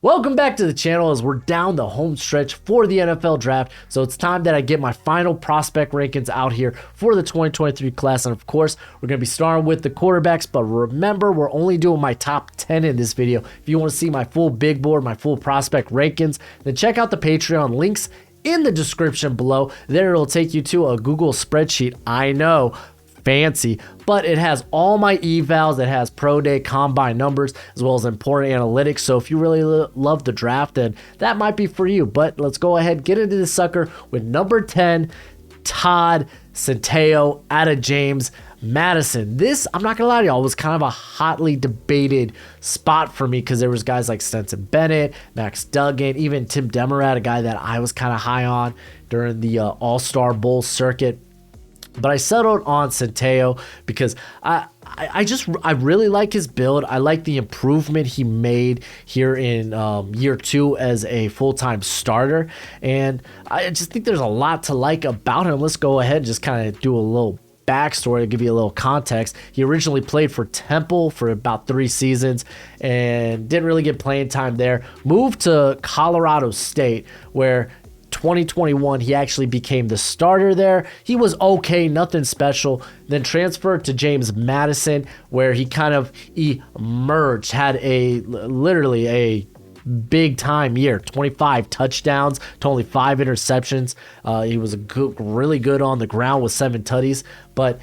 Welcome back to the channel as we're down the home stretch for the NFL draft. So it's time that I get my final prospect rankings out here for the 2023 class. And of course, we're going to be starting with the quarterbacks. But remember, we're only doing my top 10 in this video. If you want to see my full big board, my full prospect rankings, then check out the Patreon links in the description below. There it'll take you to a Google spreadsheet. I know, fancy, but it has all my evals. It has pro day combine numbers as well as important analytics. So if you really love the draft, then that might be for you. But let's go ahead, get into this sucker with number 10, Todd Centeio out of James Madison. This, I'm not gonna lie to y'all, was kind of a hotly debated spot for me because there was guys like Stetson Bennett, Max Duggan, even Tim Demerat, a guy that I was kind of high on during the All-Star Bowl circuit. But I settled on Centeio because I really like his build. I like the improvement he made here in year 2 as a full-time starter. And I just think there's a lot to like about him. Let's go ahead and just kind of do a little backstory to give you a little context. He originally played for Temple for about 3 seasons and didn't really get playing time there. Moved to Colorado State, where 2021 he actually became the starter there. He was okay, nothing special. Then transferred to James Madison, where he kind of emerged, had literally a big time year, 25 touchdowns to only 5 interceptions. He was really good on the ground with 7 tutties. But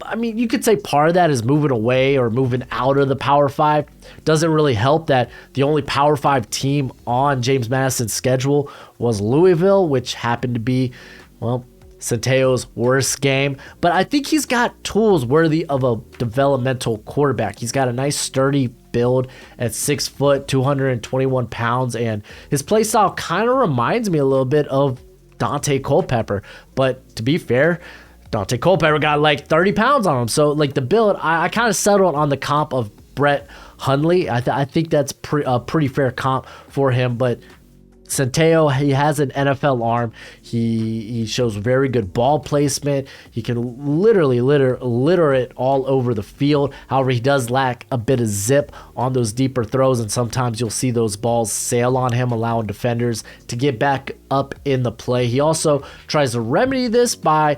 I mean, you could say part of that is moving away or moving out of the Power 5. Doesn't really help that the only Power 5 team on James Madison's schedule was Louisville, which happened to be, well, Centeio's worst game. But I think he's got tools worthy of a developmental quarterback. He's got a nice sturdy build at 6 foot, 221 pounds, and his play style kind of reminds me a little bit of Dante Culpepper. But to be fair, Dante Culpepper got like 30 pounds on him. So like the build, I kind of settled on the comp of Brett Hundley. I think that's a pretty fair comp for him. But Centeio, he has an NFL arm. He shows very good ball placement. He can literally litter it all over the field. However, he does lack a bit of zip on those deeper throws, and sometimes you'll see those balls sail on him, allowing defenders to get back up in the play. He also tries to remedy this by,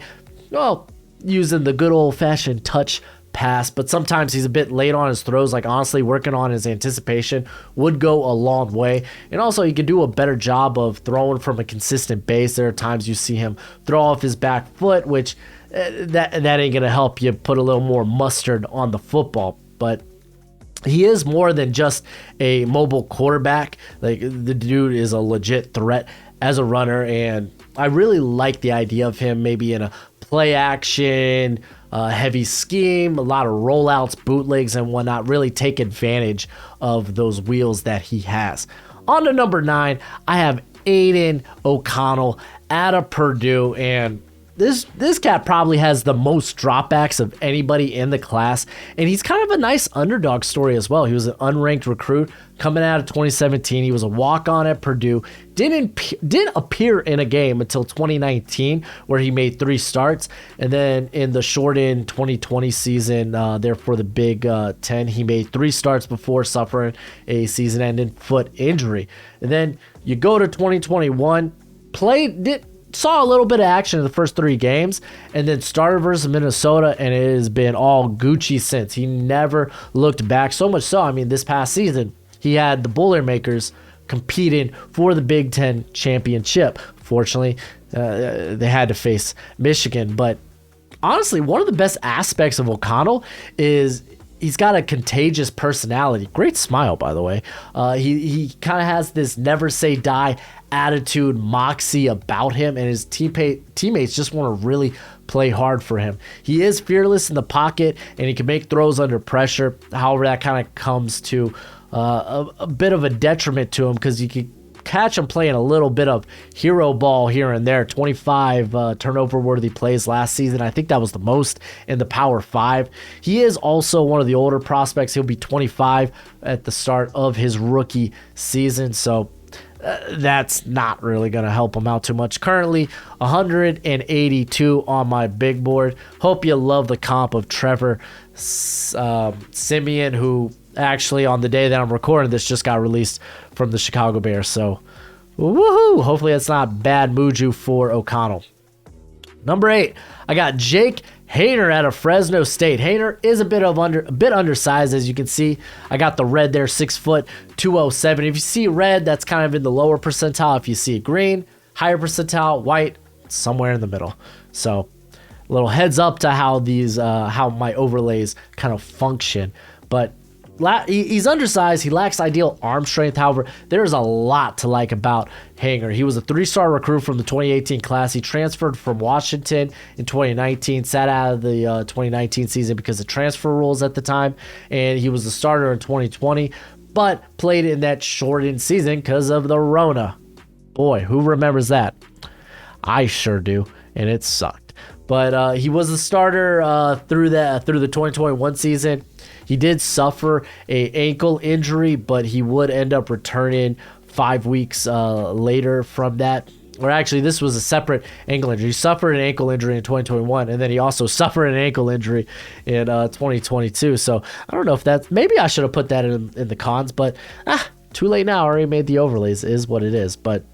well, using the good old-fashioned touch pass, but sometimes he's a bit late on his throws. Like, honestly, working on his anticipation would go a long way. And also, he could do a better job of throwing from a consistent base. There are times you see him throw off his back foot, which that ain't gonna help you put a little more mustard on the football. But he is more than just a mobile quarterback. Like, the dude is a legit threat as a runner, and I really like the idea of him maybe in a play action, heavy scheme, a lot of rollouts, bootlegs, and whatnot. Really take advantage of those wheels that he has. On to number 9, I have Aidan O'Connell out of Purdue, and this cat probably has the most dropbacks of anybody in the class, and he's kind of a nice underdog story as well. He was an unranked recruit coming out of 2017. He was a walk-on at Purdue. Didn't appear in a game until 2019, where he made 3 starts, and then in the shortened 2020 season, there for the Big Ten, he made 3 starts before suffering a season-ending foot injury. And then you go to 2021, saw a little bit of action in the first 3 games, and then started versus Minnesota, and it has been all Gucci since. He never looked back. So much so, I mean, this past season, he had the Boilermakers competing for the Big Ten championship. Fortunately, they had to face Michigan. But honestly, one of the best aspects of O'Connell is he's got a contagious personality. Great smile, by the way. He kind of has this never say die attitude, moxie about him, and his teammates just want to really play hard for him. He is fearless in the pocket, and he can make throws under pressure. However, that kind of comes to a bit of a detriment to him, because you can catch him playing a little bit of hero ball here and there. 25 turnover-worthy plays last season. I think that was the most in the Power 5. He is also one of the older prospects. He'll be 25 at the start of his rookie season, so that's not really going to help him out too much. Currently 182 on my big board. Hope you love the comp of Trevor Siemian, who actually on the day that I'm recording this just got released from the Chicago Bears. So, woohoo! Hopefully that's not bad mojo for O'Connell. Number 8, I got Jake Haener out of Fresno State. Haener is a bit undersized, as you can see. I got the red there, 6 foot, 207. If you see red, that's kind of in the lower percentile. If you see green, higher percentile. White, somewhere in the middle. So, a little heads up to how these, how my overlays kind of function. But he's undersized. He lacks ideal arm strength. However, there's a lot to like about Haener. He was a 3-star recruit from the 2018 class. He transferred from Washington in 2019, sat out of the 2019 season because of transfer rules at the time, and he was a starter in 2020, but played in that shortened season because of the Rona. Boy, who remembers that? I sure do, and it sucked. But he was a starter through the 2021 season. He did suffer a ankle injury, but he would end up returning 5 weeks later from that. Or actually, this was a separate ankle injury. He suffered an ankle injury in 2021, and then he also suffered an ankle injury in 2022. So I don't know if that's... Maybe I should have put that in the cons, but too late now. I already made the overlays. It is what it is. But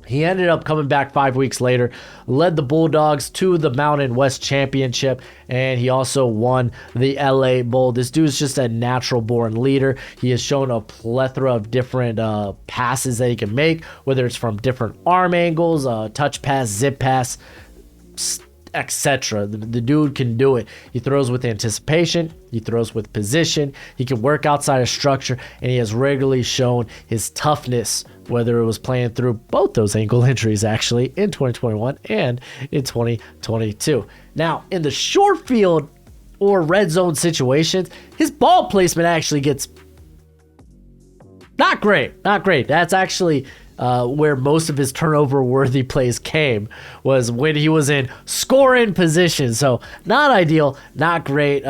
he ended up coming back 5 weeks later, led the Bulldogs to the Mountain West Championship, and he also won the LA Bowl. This dude's just a natural-born leader. He has shown a plethora of different passes that he can make, whether it's from different arm angles, touch pass, zip pass, etc. The dude can do it. He throws with anticipation. He throws with position. He can work outside of structure, and he has regularly shown his toughness, whether it was playing through both those ankle injuries actually in 2021 and in 2022. Now, in the short field or red zone situations, his ball placement actually gets not great. That's actually where most of his turnover-worthy plays came, was when he was in scoring position. So not ideal, not great.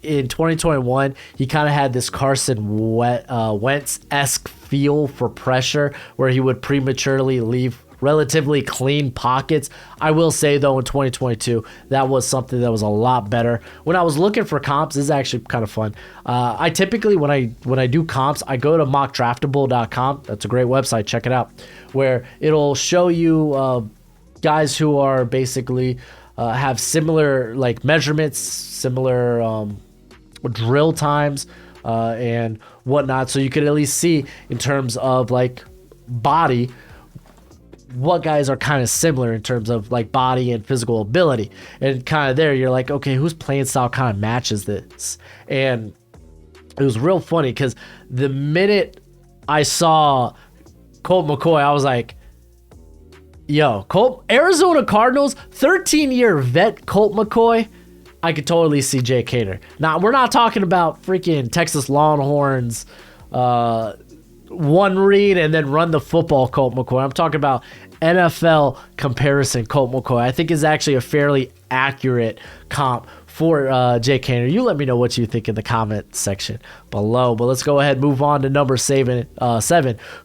In 2021, he kind of had this Carson Wentz-esque feel for pressure, where he would prematurely leave relatively clean pockets. I will say, though, in 2022, that was something that was a lot better. When I was looking for comps, this is actually kind of fun. I typically, when I do comps, I go to mockdraftable.com. That's a great website. Check it out, where it'll show you guys who are basically have similar like measurements, similar drill times, and whatnot. So you could at least see in terms of like body, what guys are kind of similar in terms of like body and physical ability. And kind of there, you're like, okay, whose playing style kind of matches this? And it was real funny because the minute I saw Colt McCoy, I was like, yo, Arizona Cardinals, 13-year vet Colt McCoy, I could totally see Jake Haener. Now, we're not talking about freaking Texas Longhorns, one read and then run the football Colt McCoy. I'm talking about NFL comparison Colt McCoy. I think is actually a fairly accurate comp for Jake Haener. You let me know what you think in the comment section below. But let's go ahead and move on to number 7,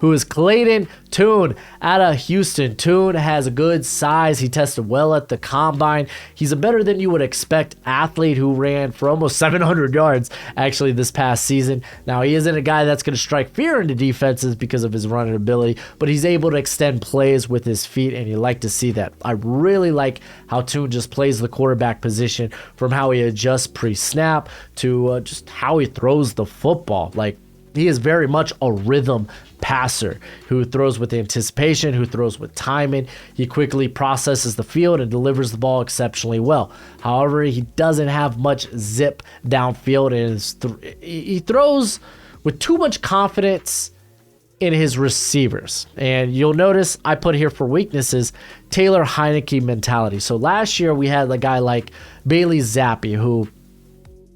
who is Clayton Tune out of Houston. Tune has a good size. He tested well at the combine. He's a better than you would expect athlete who ran for almost 700 yards actually this past season. Now, he isn't a guy that's going to strike fear into defenses because of his running ability, but he's able to extend plays with his feet, and you like to see that. I really like how Tune just plays the quarterback position, from how he adjusts pre-snap to just how he throws the football. Like, he is very much a rhythm passer who throws with anticipation, who throws with timing. He quickly processes the field and delivers the ball exceptionally well. However, he doesn't have much zip downfield, and he throws with too much confidence in his receivers. And you'll notice I put here for weaknesses, Taylor Heineke mentality. So last year we had a guy like Bailey Zappi who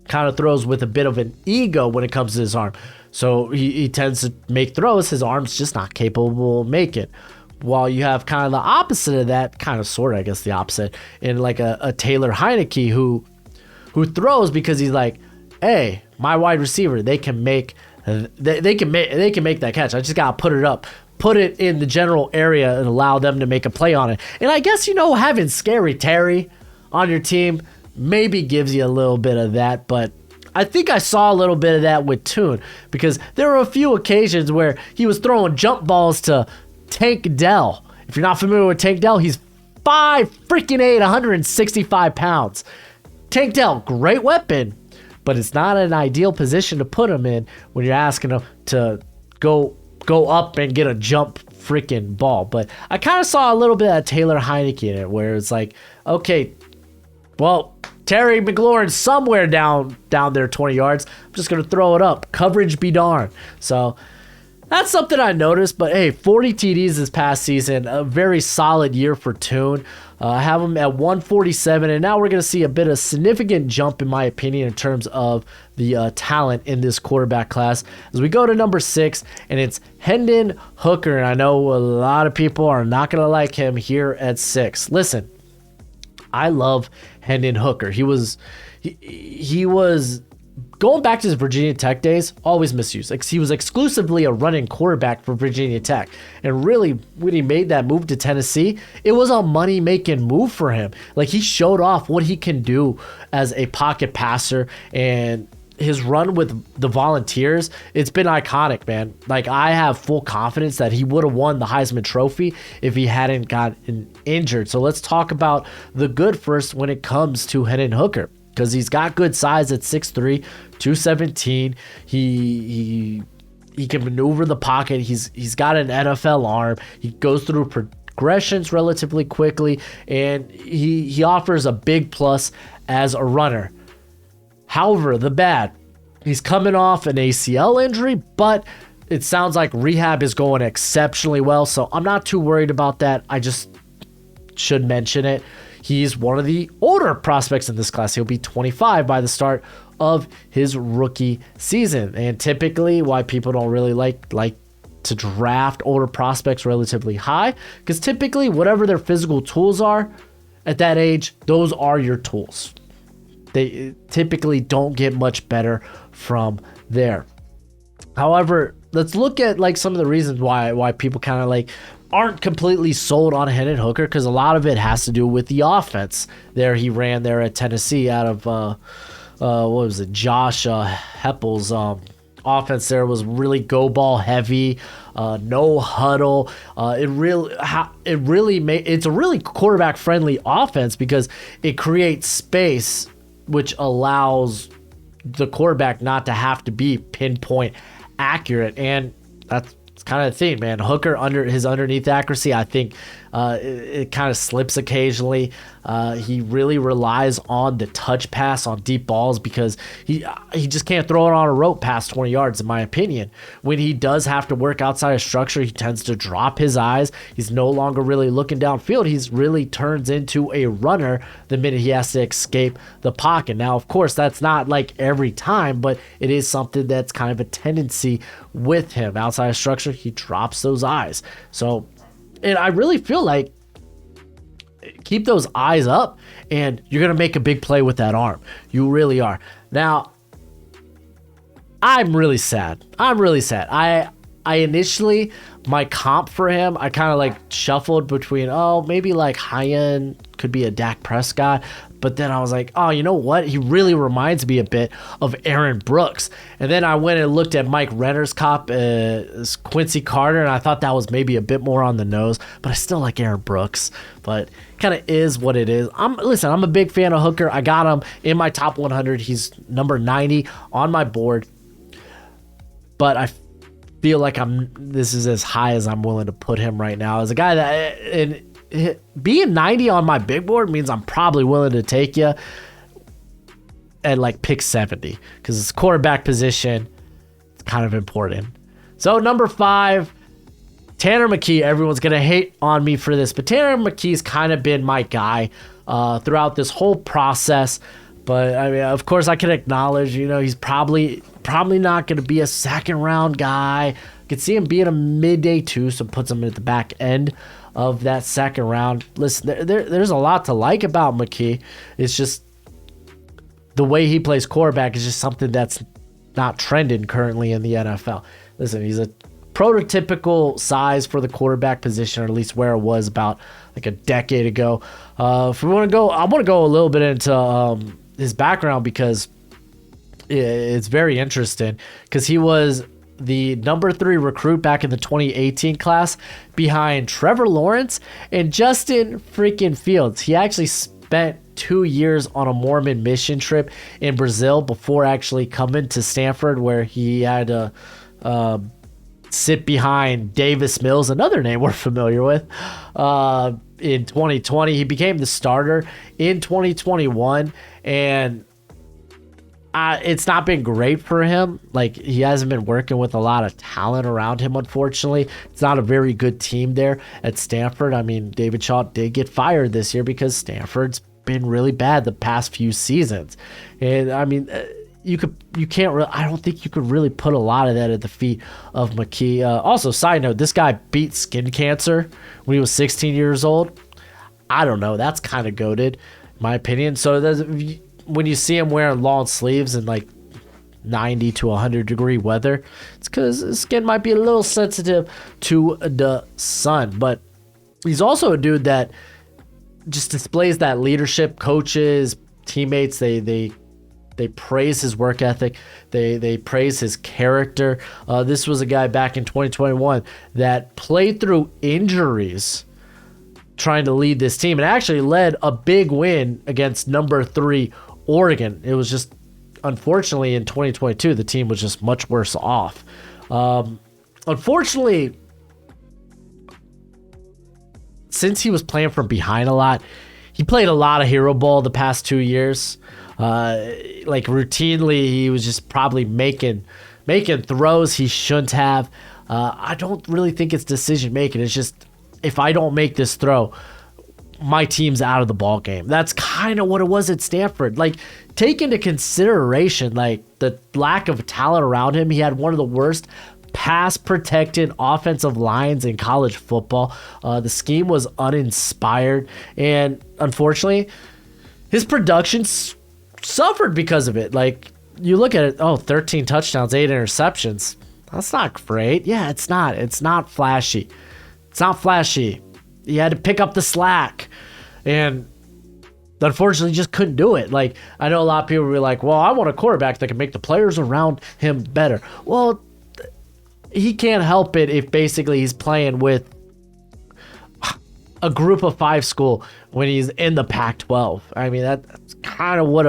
kind of throws with a bit of an ego when it comes to his arm. So he tends to make throws his arm's just not capable of making. While you have kind of the opposite of that, kind of sort of, I guess the opposite, in like a Taylor Heineke who throws because he's like, hey, my wide receiver, they can make that catch. I just gotta put it in the general area and allow them to make a play on it. And I guess, having Scary Terry on your team maybe gives you a little bit of that, but I think I saw a little bit of that with Toon, because there were a few occasions where he was throwing jump balls to Tank Dell. If you're not familiar with Tank Dell, he's 5'8", 165 pounds. Tank Dell, great weapon, but it's not an ideal position to put him in when you're asking him to go up and get a jump freaking ball. But I kind of saw a little bit of Taylor Heineke in it, where it's like, okay, well, Terry McLaurin's somewhere down there 20 yards. I'm just going to throw it up. Coverage be darned. So that's something I noticed. But hey, 40 TDs this past season, a very solid year for Toon. I have him at 147, and now we're going to see a bit of significant jump, in my opinion, in terms of the talent in this quarterback class. As we go to number 6, and it's Hendon Hooker, and I know a lot of people are not going to like him here at 6. Listen, I love Hendon Hooker. He was going back to his Virginia Tech days, always misused. He was exclusively a running quarterback for Virginia Tech. And really, when he made that move to Tennessee, it was a money-making move for him. He showed off what he can do as a pocket passer, and his run with the Volunteers, it's been iconic, man. I have full confidence that he would have won the Heisman Trophy if he hadn't gotten injured. So let's talk about the good first when it comes to Hendon Hooker, because he's got good size at 6'3", 217. He can maneuver the pocket. He's got an NFL arm. He goes through progressions relatively quickly, and he offers a big plus as a runner. However, the bad, he's coming off an ACL injury, but it sounds like rehab is going exceptionally well, so I'm not too worried about that. I just should mention it. He's one of the older prospects in this class. He'll be 25 by the start of his rookie season. And typically, why people don't really like to draft older prospects relatively high, because typically whatever their physical tools are at that age, those are your tools. They typically don't get much better from there. However, let's look at some of the reasons why people kind of aren't completely sold on Hendon Hooker, because a lot of it has to do with the offense. He ran there at Tennessee out of Josh Heupel's offense. There was really go ball heavy, no huddle. It's a really quarterback friendly offense because it creates space, which allows the quarterback not to have to be pinpoint accurate, and that's kind of the thing, man. Hooker, under his underneath accuracy, I think it kind of slips occasionally. He really relies on the touch pass on deep balls because he just can't throw it on a rope past 20 yards, in my opinion. When he does have to work outside of structure, he tends to drop his eyes. He's no longer really looking downfield. He's really turns into a runner the minute he has to escape the pocket. Now, of course, that's not every time, but it is something that's kind of a tendency with him. Outside of structure, he drops those eyes. So, and I really feel like keep those eyes up and you're going to make a big play with that arm. You really are. Now, I'm really sad. I initially, my comp for him, I kind of shuffled between, maybe Haener could be a Dak Prescott. But then I was like, oh, you know what? He really reminds me a bit of Aaron Brooks. And then I went and looked at Mike Renner's comp as Quincy Carter, and I thought that was maybe a bit more on the nose. But I still like Aaron Brooks. But kind of is what it is. I'm a big fan of Hooker. I got him in my top 100. He's number 90 on my board. But I feel like this is as high as I'm willing to put him right now. As a guy that... being 90 on my big board means I'm probably willing to take you at pick 70, because it's quarterback position. It's kind of important. So number 5, Tanner McKee. Everyone's going to hate on me for this, but Tanner McKee's kind of been my guy throughout this whole process. But I mean, of course, I can acknowledge, he's probably not going to be a second round guy. I could see him being a midday 2, so puts him at the back end of that second round. Listen, there's a lot to like about McKee. It's just the way he plays quarterback is just something that's not trending currently in the NFL. Listen, he's a prototypical size for the quarterback position, or at least where it was about a decade ago. If we want to go, I want to go a little bit into his background, because it's very interesting because he was the number 3 recruit back in the 2018 class behind Trevor Lawrence and Justin freaking Fields. He actually spent 2 years on a Mormon mission trip in Brazil before actually coming to Stanford, where he had to sit behind Davis Mills, another name we're familiar with, in 2020. He became the starter in 2021, and it's not been great for him. Like, he hasn't been working with a lot of talent around him, unfortunately. It's not a very good team there at Stanford. I mean, David Shaw did get fired this year because Stanford's been really bad the past few seasons. And I mean, I don't think you could really put a lot of that at the feet of McKee. Also, side note, this guy beat skin cancer when he was 16 years old. I don't know. That's kind of goated, in my opinion. So when you see him wearing long sleeves in like 90 to 100 degree weather, it's because his skin might be a little sensitive to the sun. But he's also a dude that just displays that leadership. Coaches, teammates, they praise his work ethic. They praise his character. This was a guy back in 2021 that played through injuries trying to lead this team and actually led a big win against number 3 Oregon. It was just, unfortunately, in 2022, the team was just much worse off. Unfortunately, since he was playing from behind a lot, he played a lot of hero ball the past 2 years. Like, routinely, he was just probably making throws he shouldn't have. I don't really think it's decision making. It's just, if I don't make this throw, my team's out of the ball game. That's kind of what it was at Stanford. Like, take into consideration, like, the lack of talent around him. He had one of the worst pass protected offensive lines in college football. The scheme was uninspired, and unfortunately, his production suffered because of it. Like, you look at it, 13 touchdowns, 8 interceptions. That's not great. Yeah, it's not flashy. It's not flashy. He had to pick up the slack, and unfortunately just couldn't do it. Like, I know a lot of people were like, well, I want a quarterback that can make the players around him better. Well, he can't help it if basically he's playing with a group of 5 school when he's in the Pac-12. I mean, that's kind of what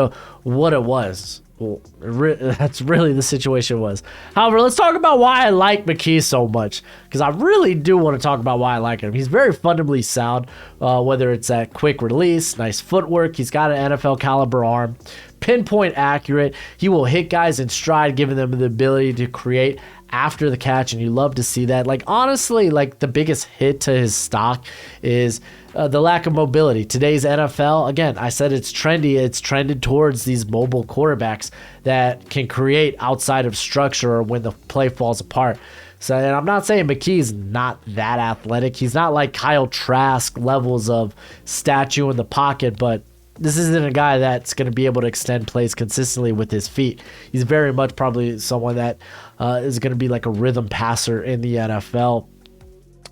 it was. Well, that's really the situation was. However, let's talk about why I like McKee so much, because I really do want to talk about why I like him. He's very fundamentally sound, whether it's at quick release, nice footwork. He's got an NFL caliber arm, pinpoint accurate. He will hit guys in stride, giving them the ability to create after the catch, and you love to see that. Like, honestly, like, the biggest hit to his stock is the lack of mobility. Today's NFL, again, I said it's trendy. It's trended towards these mobile quarterbacks that can create outside of structure or when the play falls apart. So, and I'm not saying McKee's not that athletic. He's not like Kyle Trask levels of statue in the pocket, but this isn't a guy that's going to be able to extend plays consistently with his feet. He's very much probably someone that is going to be like a rhythm passer in the NFL.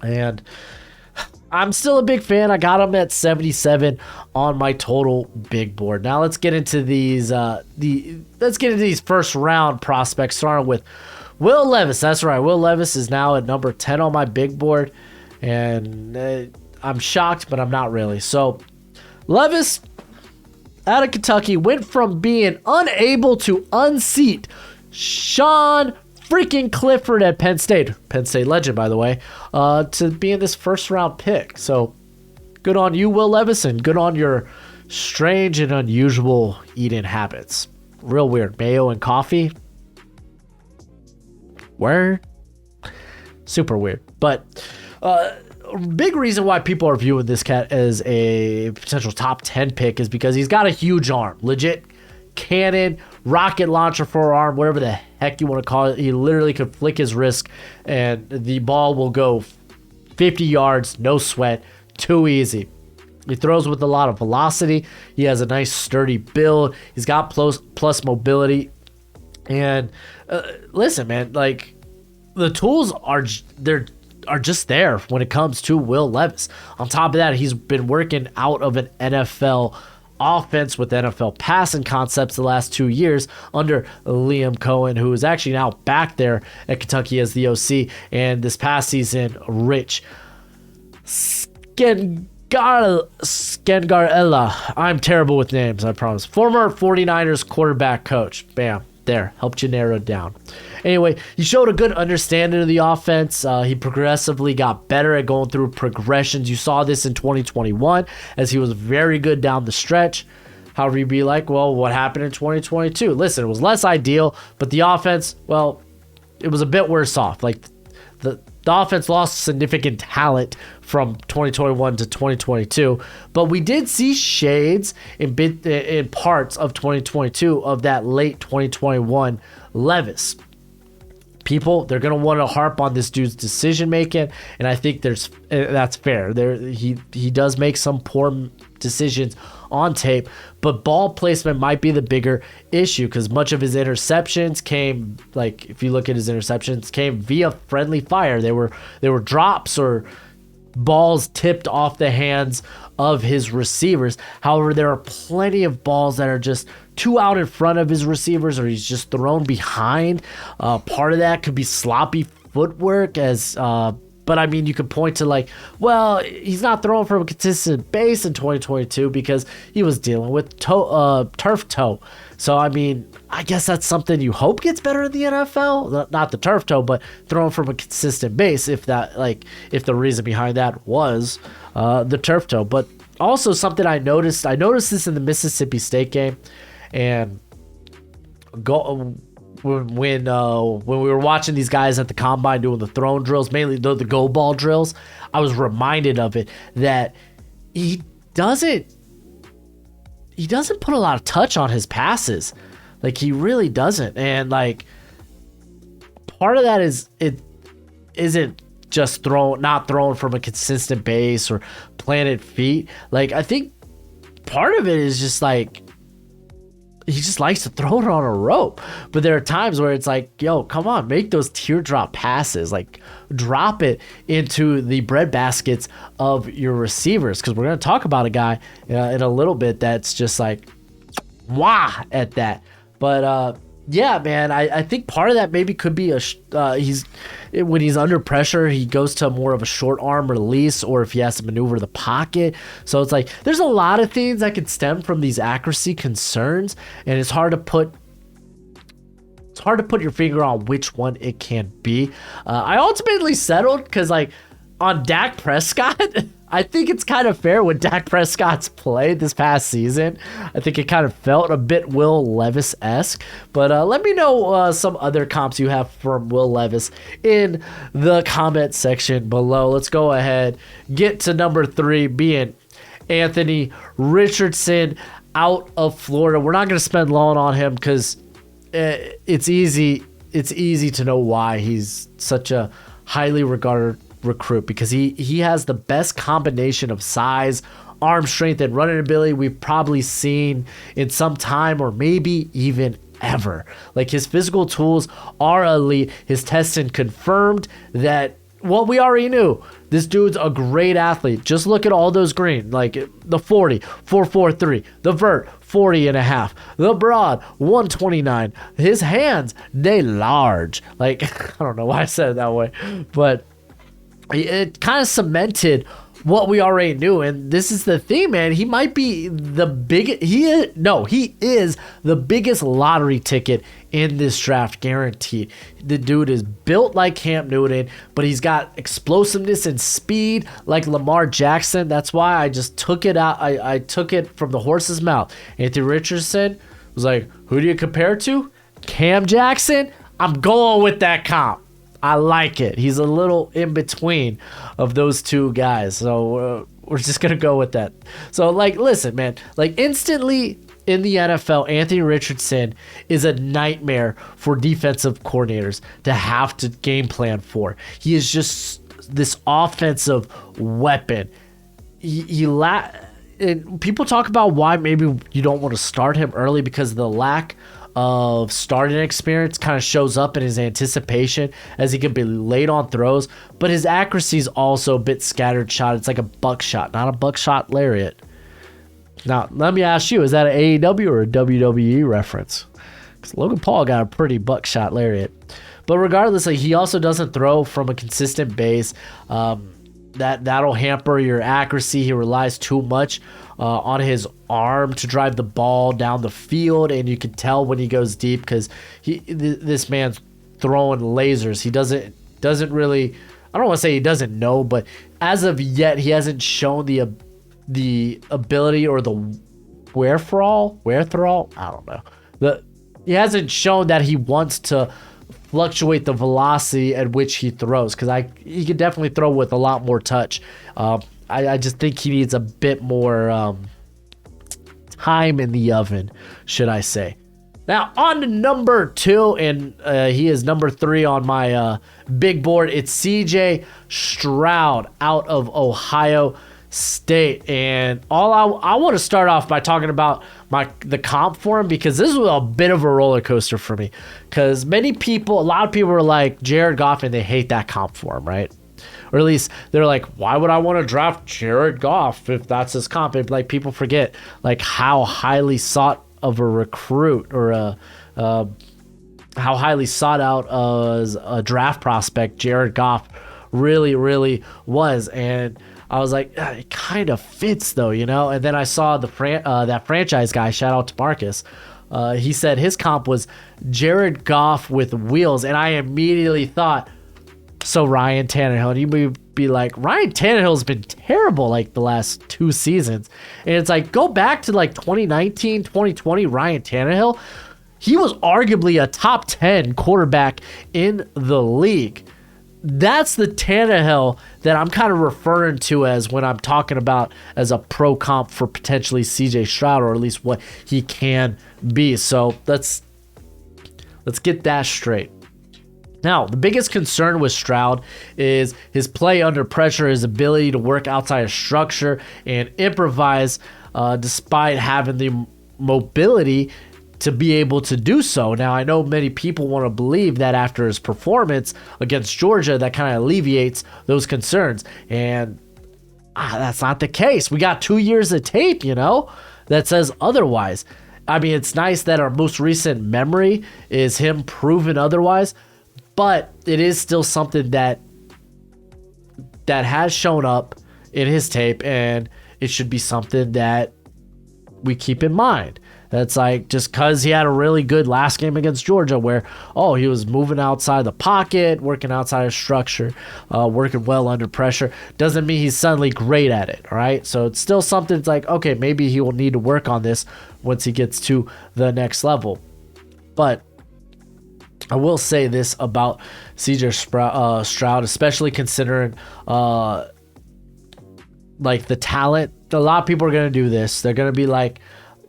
And I'm still a big fan. I got him at 77 on my total big board. Now let's get into these first round prospects, starting with Will Levis. That's right. Will Levis is now at number 10 on my big board, and I'm shocked, but I'm not really. So Levis, out of Kentucky, went from being unable to unseat Sean freaking Clifford at Penn State legend, by the way, to being this first round pick. So good on you, Will Levis, and good on your strange and unusual eating habits. Real weird. Mayo and coffee. Word. Super weird. But big reason why people are viewing this cat as a potential top 10 pick is because he's got a huge arm. Legit cannon, rocket launcher for arm, whatever the heck you want to call it. He literally could flick his wrist and the ball will go 50 yards, no sweat, too easy. He throws with a lot of velocity. He has a nice sturdy build. He's got plus mobility. And listen, man, like, the tools are just there when it comes to Will Levis. On top of that, he's been working out of an NFL offense with NFL passing concepts the last 2 years under Liam Cohen, who is actually now back there at Kentucky as the OC, and this past season, Rich Scangarella. I'm terrible with names, I promise. Former 49ers quarterback coach. Bam. There. Helped you narrow it down. Anyway, he showed a good understanding of the offense. He progressively got better at going through progressions. You saw this in 2021 as he was very good down the stretch. However, you'd be like, well, what happened in 2022? Listen, it was less ideal, but the offense, well, it was a bit worse off. Like the offense lost significant talent from 2021 to 2022, but we did see shades in parts of 2022 of that late 2021 Levis. People, they're going to want to harp on this dude's decision making, and I think that's fair. He does make some poor decisions on tape, but ball placement might be the bigger issue because much of his interceptions came, like if you look at his interceptions, came via friendly fire. They were drops or balls tipped off the hands of his receivers. However, there are plenty of balls that are just too out in front of his receivers, or he's just thrown behind. Part of that could be sloppy footwork, but I mean, you could point to like, well, he's not throwing from a consistent base in 2022 because he was dealing with turf toe. So, I mean, I guess that's something you hope gets better in the NFL. Not the turf toe, but throwing from a consistent base, if the reason behind that was the turf toe. But also something I noticed this in the Mississippi State game, and when we were watching these guys at the combine doing the throwing drills, mainly the go ball drills, I was reminded of it that he doesn't put a lot of touch on his passes. Like, he really doesn't. And like, part of that is it isn't just not throwing from a consistent base or planted feet. Like, I think part of it is just like, he just likes to throw it on a rope. But there are times where it's like, yo, come on, make those teardrop passes. Like, drop it into the breadbaskets of your receivers. Because we're going to talk about a guy in a little bit that's just like, wah, at that. But yeah, man, I think part of that maybe could be when he's under pressure, he goes to more of a short arm release, or if he has to maneuver the pocket. So it's like there's a lot of things that could stem from these accuracy concerns, and it's hard to put your finger on which one it can be. I ultimately settled because, like, on Dak Prescott, I think it's kind of fair with Dak Prescott's play this past season. I think it kind of felt a bit Will Levis-esque. But let me know some other comps you have from Will Levis in the comment section below. Let's go ahead, get to number 3, being Anthony Richardson out of Florida. We're not going to spend long on him because it's easy to know why he's such a highly regarded recruit, because he has the best combination of size, arm strength, and running ability we've probably seen in some time, or maybe even ever. Like, his physical tools are elite. His testing confirmed that what we already knew. This dude's a great athlete. Just look at all those green, like the 40, 4.43, the vert, 40.5, the broad, 129. His hands, they large. Like, I don't know why I said it that way, but it kind of cemented what we already knew. And this is the thing, man. He might be the biggest. He is the biggest lottery ticket in this draft, guaranteed. The dude is built like Cam Newton, but he's got explosiveness and speed like Lamar Jackson. That's why I just took it out. I took it from the horse's mouth. Anthony Richardson was like, who do you compare to? Cam Jackson? I'm going with that comp. I like it. He's a little in between of those two guys. So we're just going to go with that. So, like, listen, man, like, instantly in the NFL, Anthony Richardson is a nightmare for defensive coordinators to have to game plan for. He is just this offensive weapon. And people talk about why maybe you don't want to start him early because of the lack of starting experience kind of shows up in his anticipation, as he could be late on throws, but his accuracy is also a bit scattered shot. It's like a buckshot, not a buckshot lariat. Now, let me ask you, is that an AEW or a WWE reference? Because Logan Paul got a pretty buckshot lariat. But regardless, like, he also doesn't throw from a consistent base. That'll hamper your accuracy. He relies too much on his arm to drive the ball down the field, and you can tell when he goes deep because this man's throwing lasers. He doesn't really. I don't want to say he doesn't know, but as of yet, he hasn't shown the ability or the wherewithal. I don't know. He hasn't shown that he wants to fluctuate the velocity at which he throws, because he can definitely throw with a lot more touch. I just think he needs a bit more time in the oven, should I say. Now, on to number 2, and he is number 3 on my big board. It's CJ Stroud out of Ohio State. And I want to start off by talking about the comp for him, because this was a bit of a roller coaster for me. Because a lot of people were like Jared Goff, and they hate that comp for him, right? Or at least they're like, why would I want to draft Jared Goff if that's his comp? And, like, people forget like how highly sought of a recruit or how highly sought out as a draft prospect Jared Goff really, really was. And I was like, it kind of fits though, you know? And then I saw that franchise guy, shout out to Marcus. He said his comp was Jared Goff with wheels. And I immediately thought, so Ryan Tannehill. And you may be like, Ryan Tannehill's been terrible like the last 2 seasons. And it's like, go back to like 2019, 2020, Ryan Tannehill. He was arguably a top 10 quarterback in the league. That's the Tannehill that I'm kind of referring to as when I'm talking about as a pro comp for potentially CJ Stroud, or at least what he can be. So let's get that straight. Now, the biggest concern with Stroud is his play under pressure, his ability to work outside of structure and improvise despite having the mobility to be able to do so. Now, I know many people want to believe that after his performance against Georgia, that kind of alleviates those concerns. And that's not the case. We got 2 years of tape, you know, that says otherwise. I mean, it's nice that our most recent memory is him proving otherwise, but it is still something that has shown up in his tape, and it should be something that we keep in mind. That's like, just because he had a really good last game against Georgia where, he was moving outside the pocket, working outside of structure, working well under pressure, doesn't mean he's suddenly great at it, all right? So it's still something that's like, okay, maybe he will need to work on this once he gets to the next level. But I will say this about CJ Stroud, especially considering like the talent. A lot of people are going to do this. They're going to be like,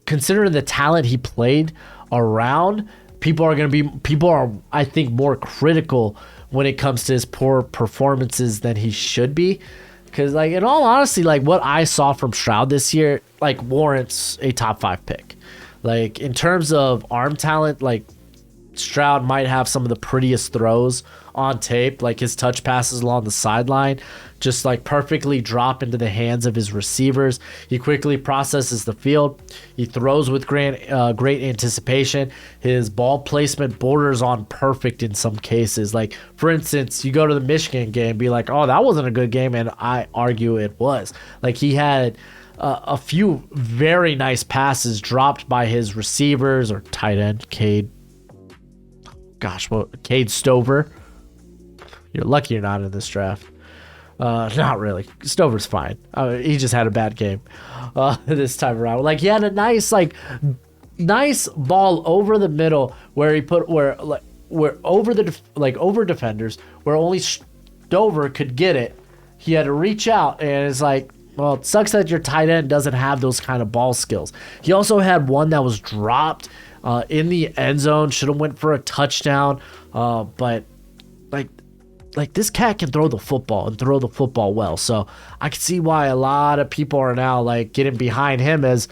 considering the talent he played around, people are, I think, more critical when it comes to his poor performances than he should be. Because, like, in all honesty, like, what I saw from Stroud this year, like, warrants a top 5 pick. Like, in terms of arm talent, like, Stroud might have some of the prettiest throws on tape, like his touch passes along the sideline just like perfectly drop into the hands of his receivers. He quickly processes the field. He throws with great anticipation. His ball placement borders on perfect in some cases. Like, for instance, you go to the Michigan game, be like, oh, that wasn't a good game, and I argue it was. Like, he had a few very nice passes dropped by his receivers or tight end, Cade Stover. You're lucky you're not in this draft. Not really. Stover's fine. He just had a bad game this time around. Like, he had a nice ball over the middle where he put where over defenders where only Stover could get it. He had to reach out, and it's like, well, it sucks that your tight end doesn't have those kind of ball skills. He also had one that was dropped in the end zone. Should have went for a touchdown, but like this cat can throw the football and throw the football well. So I can see why a lot of people are now like getting behind him as,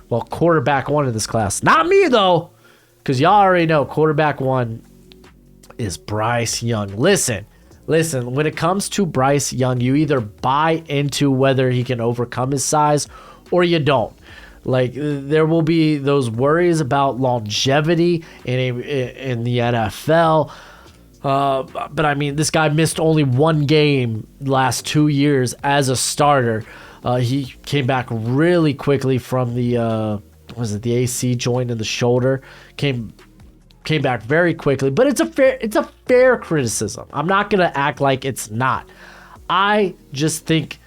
well, quarterback one in this class. Not me though, because y'all already know quarterback one is Bryce Young. Listen, when it comes to Bryce Young, you either buy into whether he can overcome his size or you don't. Like, there will be those worries about longevity in the NFL. But I mean, this guy missed only one game last 2 years as a starter. He came back really quickly from the the AC joint in the shoulder. Came back very quickly, but it's a fair criticism. I'm not gonna act like it's not. I just think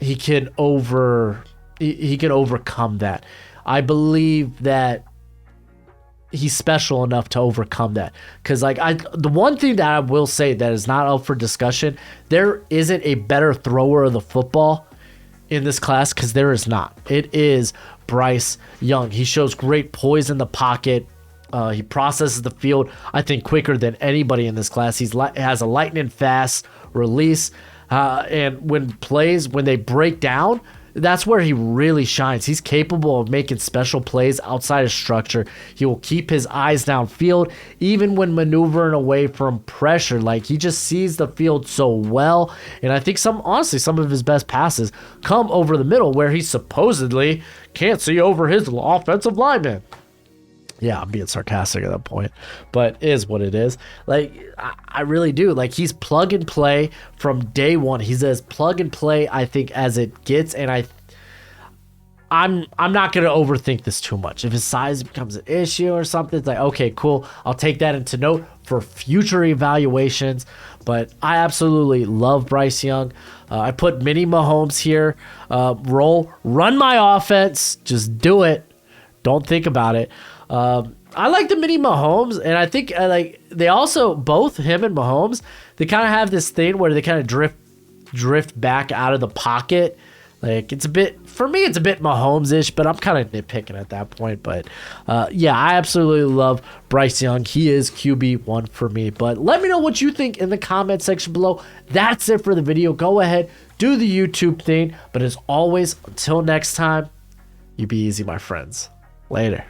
he can overcome that. I believe that he's special enough to overcome that. Because the one thing that I will say that is not up for discussion, there isn't a better thrower of the football in this class, because there is not. It is Bryce Young. He shows great poise in the pocket. He processes the field, I think, quicker than anybody in this class. He has a lightning fast release. And when they break down, that's where he really shines. He's capable of making special plays outside of structure. He will keep his eyes downfield, even when maneuvering away from pressure. Like, he just sees the field so well. And I think some of his best passes come over the middle, where he supposedly can't see over his offensive lineman. Yeah, I'm being sarcastic at that point, but it is what it is. Like, I really do. Like, he's plug and play from day one. He's as plug and play, I think, as it gets, and I'm not going to overthink this too much. If his size becomes an issue or something, it's like, okay, cool. I'll take that into note for future evaluations, but I absolutely love Bryce Young. I put mini Mahomes here. Run my offense. Just do it. Don't think about it. I like the mini Mahomes, and I think they also, both him and Mahomes, they kind of have this thing where they kind of drift back out of the pocket. Like, for me, it's a bit Mahomes-ish, but I'm kind of nitpicking at that point. But yeah, I absolutely love Bryce Young. He is QB1 for me. But let me know what you think in the comment section below. That's it for the video. Go ahead, do the YouTube thing. But as always, until next time, you be easy, my friends. Later.